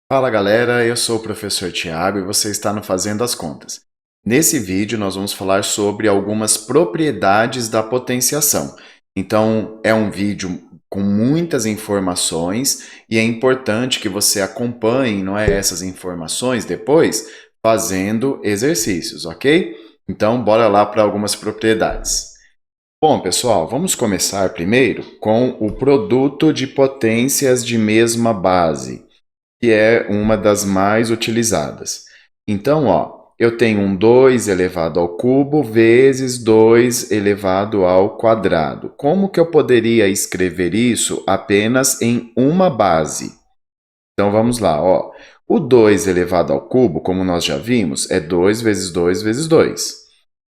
Fala galera, eu sou o professor Tiago e você está no Fazendo as Contas. Nesse vídeo nós vamos falar sobre algumas propriedades da potenciação. Então é um vídeo com muitas informações e é importante que você acompanhe, não é, essas informações depois fazendo exercícios, ok? Então bora lá para algumas propriedades. Bom, pessoal, vamos começar primeiro com o produto de potências de mesma base, que é uma das mais utilizadas. Então, ó, eu tenho um 2 elevado ao cubo vezes 2 elevado ao quadrado. Como que eu poderia escrever isso apenas em uma base? Então, vamos lá, ó. O 2 elevado ao cubo, como nós já vimos, é 2 vezes 2 vezes 2.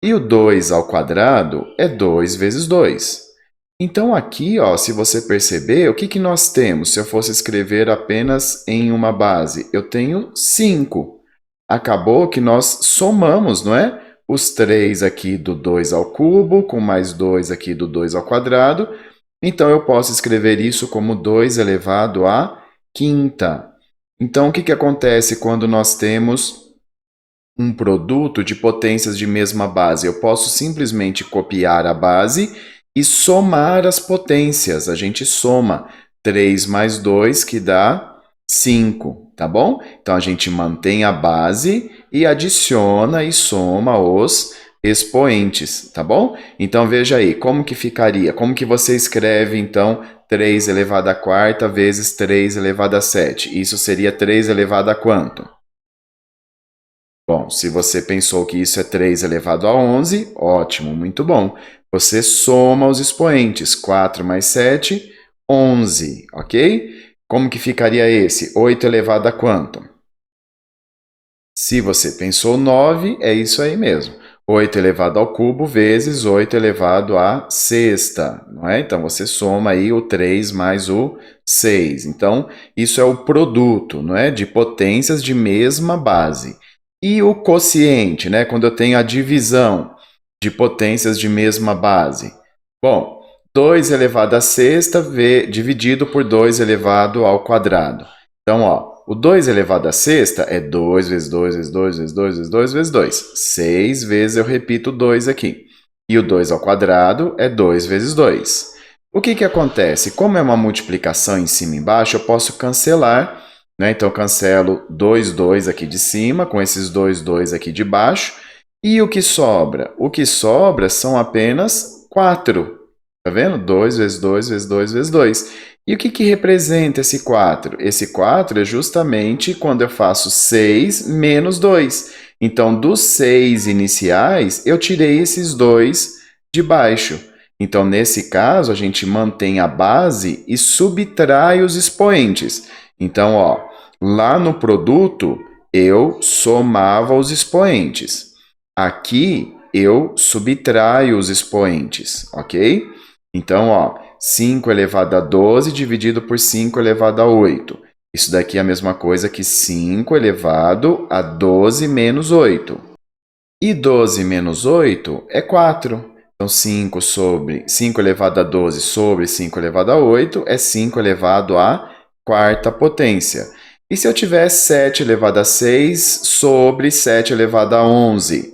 E o 2 ao quadrado é 2 vezes 2. Então, aqui, ó, se você perceber, o que nós temos se eu fosse escrever apenas em uma base? Eu tenho 5. Acabou que nós somamos, não é? Os 3 aqui do 2 ao cubo, com mais 2 aqui do 2 ao quadrado. Então, eu posso escrever isso como 2 elevado à quinta. Então, o que acontece quando nós temos um produto de potências de mesma base? Eu posso simplesmente copiar a base e somar as potências. A gente soma 3 mais 2, que dá 5, tá bom? Então, a gente mantém a base e adiciona e soma os expoentes, tá bom? Então, veja aí, como que ficaria? Como que você escreve, então, 3 elevado à quarta vezes 3 elevado a 7? Isso seria 3 elevado a quanto? Bom, se você pensou que isso é 3 elevado a 11, ótimo, muito bom. Você soma os expoentes, 4 mais 7, 11, ok? Como que ficaria esse? 8 elevado a quanto? Se você pensou 9, é isso aí mesmo. 8 elevado ao cubo vezes 8 elevado à sexta, não é? Então, você soma aí o 3 mais o 6. Então, isso é o produto, não é? De potências de mesma base. E o quociente, né? Quando eu tenho a divisão de potências de mesma base. Bom, 2 elevado à sexta dividido por 2 elevado ao quadrado. Então, ó, o 2 elevado à sexta é 2 vezes 2 vezes 2 vezes 2 vezes 2 vezes 2. 6 vezes eu repito 2 aqui. E o 2 ao quadrado é 2 vezes 2. O que acontece? Como é uma multiplicação em cima e embaixo, eu posso cancelar, né? Então, eu cancelo 2, 2 aqui de cima, com esses 2, 2 aqui de baixo. E o que sobra? O que sobra são apenas 4. Tá vendo? 2 vezes 2 vezes 2 vezes 2. E o que representa esse 4? Esse 4 é justamente quando eu faço 6 menos 2. Então, dos 6 iniciais, eu tirei esses 2 de baixo. Então, nesse caso, a gente mantém a base e subtrai os expoentes. Então, ó, lá no produto, eu somava os expoentes. Aqui, eu subtraio os expoentes, ok? Então, ó, 5 elevado a 12 dividido por 5 elevado a 8. Isso daqui é a mesma coisa que 5 elevado a 12 menos 8. E 12 menos 8 é 4. Então, 5 elevado a 12 sobre 5 elevado a 8 é 5 elevado à quarta potência. E se eu tiver 7 elevado a 6 sobre 7 elevado a 11?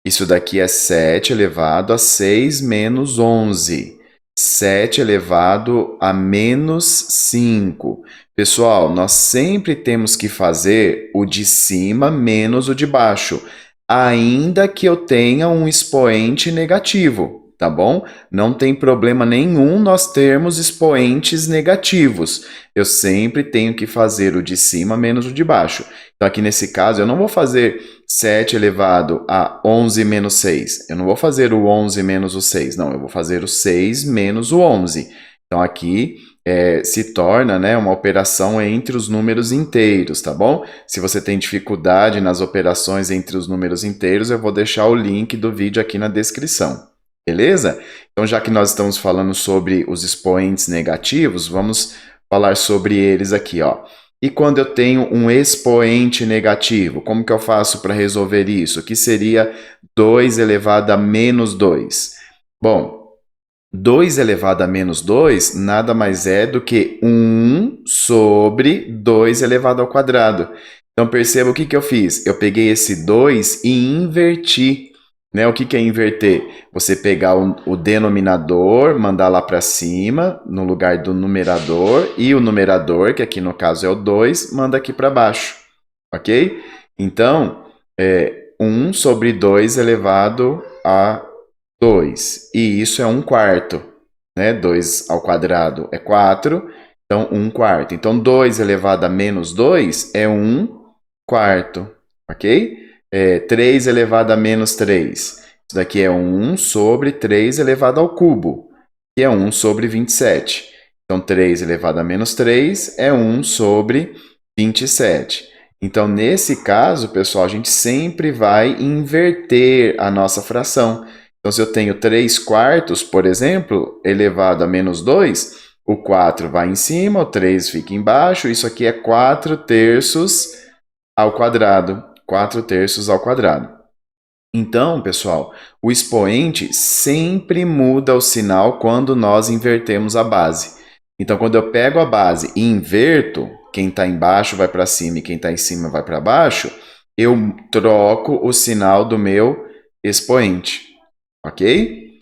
Isso daqui é 7 elevado a 6 menos 11. 7 elevado a menos 5. Pessoal, nós sempre temos que fazer o de cima menos o de baixo, ainda que eu tenha um expoente negativo, tá bom? Não tem problema nenhum nós termos expoentes negativos. Eu sempre tenho que fazer o de cima menos o de baixo. Então, aqui nesse caso, eu não vou fazer 7 elevado a 11 menos 6. Eu não vou fazer o 11 menos o 6, não. Eu vou fazer o 6 menos o 11. Então, aqui se torna, né, uma operação entre os números inteiros, tá bom? Se você tem dificuldade nas operações entre os números inteiros, eu vou deixar o link do vídeo aqui na descrição. Beleza? Então, já que nós estamos falando sobre os expoentes negativos, vamos falar sobre eles aqui, ó. E quando eu tenho um expoente negativo, como que eu faço para resolver isso? Que seria 2 elevado a menos 2. Bom, 2 elevado a menos 2 nada mais é do que 1 1 sobre 2 elevado ao quadrado. Então, perceba o que eu fiz. Eu peguei esse 2 e inverti. Né? O que é inverter? Você pegar o denominador, mandar lá para cima, no lugar do numerador, e o numerador, que aqui no caso é o 2, manda aqui para baixo. Ok? Então, 1 sobre 2 elevado a 2. E isso é 1 quarto. Né? 2 ao quadrado é 4, então 1 quarto. Então, 2 elevado a menos 2 é 1 quarto, ok? 3 elevado a menos 3. Isso daqui é 1 sobre 3 elevado ao cubo, que é 1 sobre 27. Então, 3 elevado a menos 3 é 1 sobre 27. Então, nesse caso, pessoal, a gente sempre vai inverter a nossa fração. Então, se eu tenho 3 quartos, por exemplo, elevado a menos 2, o 4 vai em cima, o 3 fica embaixo. Isso aqui é 4 terços ao quadrado. 4 terços ao quadrado. Então, pessoal, o expoente sempre muda o sinal quando nós invertemos a base. Então, quando eu pego a base e inverto, quem está embaixo vai para cima e quem está em cima vai para baixo, eu troco o sinal do meu expoente. Ok?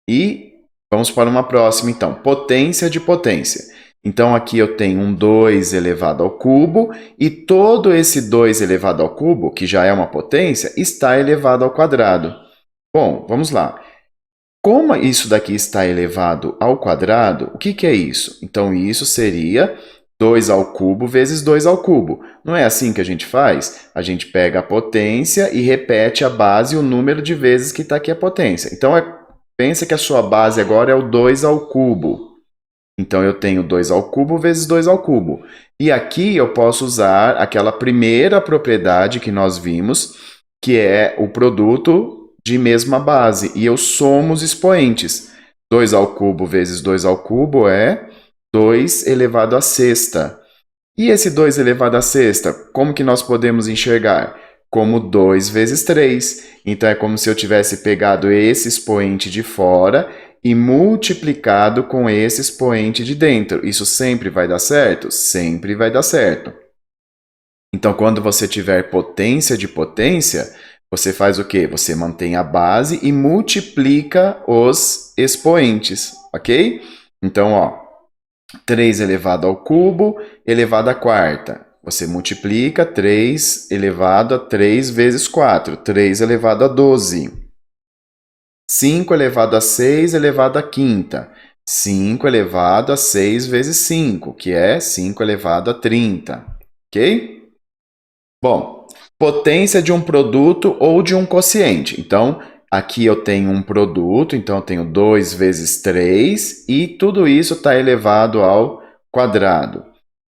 E vamos para uma próxima, então. Potência de potência. Então, aqui eu tenho um 2 elevado ao cubo, e todo esse 2 elevado ao cubo, que já é uma potência, está elevado ao quadrado. Bom, vamos lá. Como isso daqui está elevado ao quadrado, o que é isso? Então, isso seria 2 ao cubo vezes 2 ao cubo. Não é assim que a gente faz? A gente pega a potência e repete a base e o número de vezes que está aqui a potência. Então, pensa que a sua base agora é o 2 ao cubo. Então, eu tenho 2 ao cubo vezes 2 ao cubo. E aqui eu posso usar aquela primeira propriedade que nós vimos, que é o produto de mesma base. E eu somo os expoentes. 2 ao cubo vezes 2 ao cubo é 2 elevado à sexta. E esse 2 elevado à sexta, como que nós podemos enxergar? Como 2 vezes 3. Então, é como se eu tivesse pegado esse expoente de fora e multiplicado com esse expoente de dentro. Isso sempre vai dar certo? Sempre vai dar certo. Então, quando você tiver potência de potência, você faz o quê? Você mantém a base e multiplica os expoentes, ok? Então, ó, 3 elevado ao cubo, elevado à quarta. Você multiplica 3 elevado a 3 vezes 4, 3 elevado a 12. 5 elevado a 6 elevado à quinta. 5 elevado a 6 vezes 5, que é 5 elevado a 30. Ok? Bom, potência de um produto ou de um quociente. Então, aqui eu tenho um produto, então eu tenho 2 vezes 3 e tudo isso está elevado ao quadrado.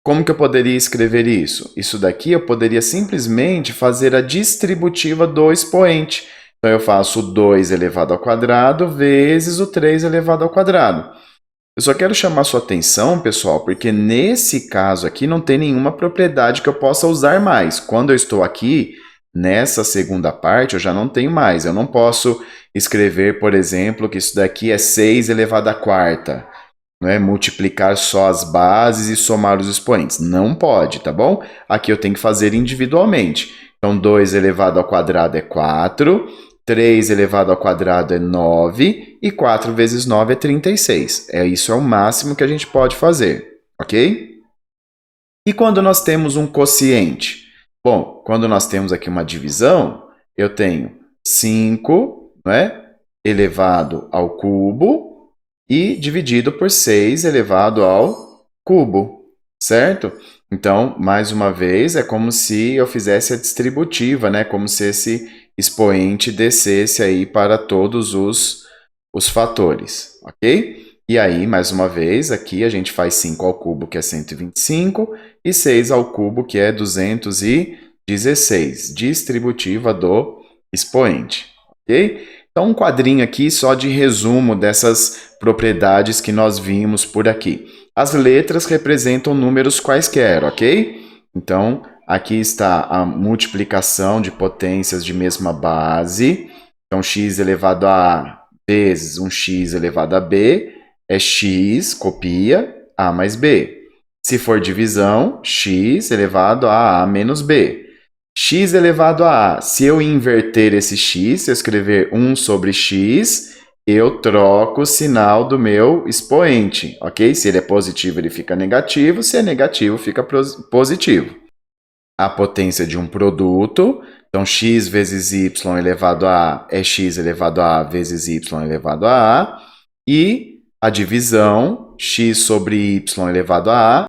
Como que eu poderia escrever isso? Isso daqui eu poderia simplesmente fazer a distributiva do expoente. Então, eu faço 2 elevado ao quadrado vezes o 3 elevado ao quadrado. Eu só quero chamar sua atenção, pessoal, porque nesse caso aqui não tem nenhuma propriedade que eu possa usar mais. Quando eu estou aqui, nessa segunda parte, eu já não tenho mais. Eu não posso escrever, por exemplo, que isso daqui é 6 elevado à quarta. Não é multiplicar só as bases e somar os expoentes. Não pode, tá bom? Aqui eu tenho que fazer individualmente. Então, 2 elevado ao quadrado é 4, 3 elevado ao quadrado é 9 e 4 vezes 9 é 36. Isso é o máximo que a gente pode fazer, ok? E quando nós temos um quociente? Bom, quando nós temos aqui uma divisão, eu tenho 5, né, elevado ao cubo e dividido por 6 elevado ao cubo, certo? Então, mais uma vez, é como se eu fizesse a distributiva, né? Como se esse expoente descesse aí para todos os fatores, ok? E aí, mais uma vez, aqui a gente faz 5 ao cubo, que é 125, e 6 ao cubo, que é 216, distributiva do expoente, ok? Então, um quadrinho aqui só de resumo dessas propriedades que nós vimos por aqui. As letras representam números quaisquer, ok? Então, aqui está a multiplicação de potências de mesma base. Então, x elevado a A vezes um x elevado a B é x, copia, A mais B. Se for divisão, x elevado a a menos b. X elevado a a. Se eu inverter esse x, se eu escrever 1 sobre x, eu troco o sinal do meu expoente, ok? Se ele é positivo, ele fica negativo. Se é negativo, fica positivo. A potência de um produto, então x vezes y elevado a a é x elevado a a vezes y elevado a a. E a divisão, x sobre y elevado a a,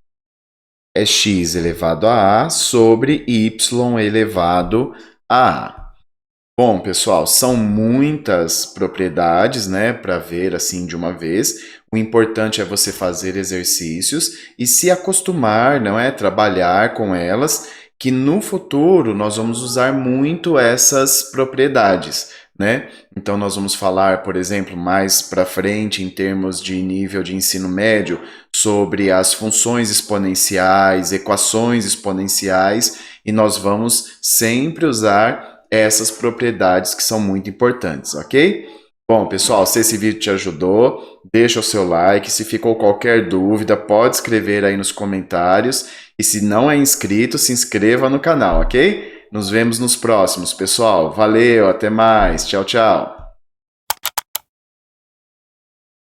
é x elevado a sobre y elevado a a. Bom, pessoal, são muitas propriedades, né, para ver assim de uma vez. O importante é você fazer exercícios e se acostumar, não é, trabalhar com elas, que no futuro nós vamos usar muito essas propriedades, né? Então nós vamos falar, por exemplo, mais para frente em termos de nível de ensino médio, sobre as funções exponenciais, equações exponenciais, e nós vamos sempre usar essas propriedades que são muito importantes, ok? Bom, pessoal, se esse vídeo te ajudou, deixa o seu like. Se ficou qualquer dúvida, pode escrever aí nos comentários. E se não é inscrito, se inscreva no canal, ok? Nos vemos nos próximos, pessoal. Valeu, até mais. Tchau, tchau.